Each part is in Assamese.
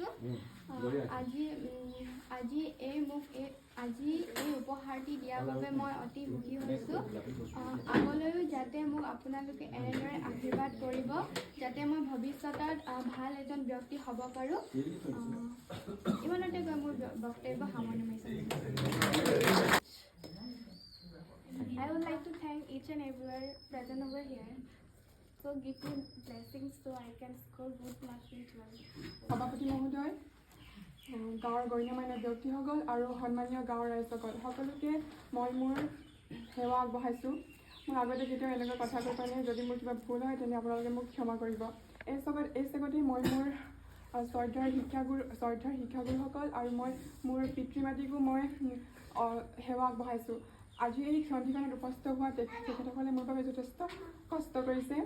কৰিছোঁ। আজি এই উপহাৰটি দিয়াৰ বাবে মই অতি সুখী হৈছোঁ। আগলৈও যাতে মোক আপোনালোকে এনেদৰে আশীৰ্বাদ কৰিব, যাতে মই ভৱিষ্যতত ভাল এজন ব্যক্তি হ'ব পাৰোঁ। ইমানতে কৈ মোৰ বক্তব্য সামৰণি মাৰিছোঁ। I would like to thank each and everyone present over here. So give me blessings so I can score good marks in 12. সভাপতি মহোদয়, গাঁৱৰ গণ্যমান্য ব্যক্তিসকল আৰু সন্মানীয় গাঁৱৰ ৰাইজসকল সকলোকে মই মোৰ সেৱা আগবঢ়াইছোঁ। মোৰ আগতে কেতিয়াও এনেকুৱা কথা কৈ পোৱা নাই। যদি মোৰ কিবা ভুল হয় তেন্তে আপোনালোকে মোক ক্ষমা কৰিব। এই চেগতে মই মোৰ শ্ৰদ্ধাৰ শিক্ষাগুৰুসকল আৰু মই মোৰ পিতৃ মাতৃকো মই সেৱা আগবঢ়াইছোঁ। আজি এই ক্ষণটিখনত উপস্থিত হোৱা তেখেতসকলে মোৰ বাবে যথেষ্ট কষ্ট কৰিছে।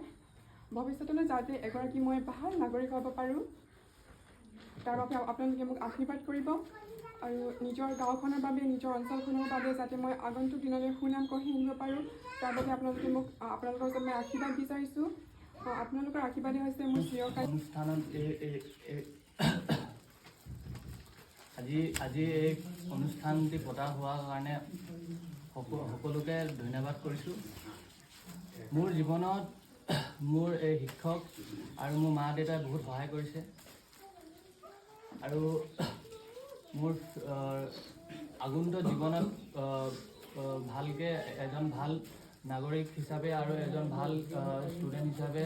ভৱিষ্যতলৈ যাতে এগৰাকী মই ভাল নাগৰিক হ'ব পাৰোঁ, তাৰ বাবে আপোনালোকে মোক আশীৰ্বাদ কৰিব আৰু নিজৰ গাঁওখনৰ বাবে, নিজৰ অঞ্চলখনৰ বাবে যাতে মই আগন্তুক দিনলৈ সুনাম কঢ়িয়াই আনিব পাৰোঁ, তাৰ বাবে আপোনালোকৰ ওচৰত মই আশীৰ্বাদ বিচাৰিছোঁ। আপোনালোকৰ আশীৰ্বাদে হৈছে মোৰ চিৰকাল। অনুষ্ঠানত আজি এই অনুষ্ঠানটি পতা হোৱাৰ কাৰণে সকলোকে ধন্যবাদ কৰিছোঁ। মোৰ জীৱনত মোৰ এই শিক্ষক আৰু মোৰ মা দেউতাই বহুত সহায় কৰিছে আৰু মোৰ আগন্তুক জীৱনত ভালকৈ এজন ভাল নাগৰিক হিচাপে আৰু এজন ভাল ষ্টুডেণ্ট হিচাপে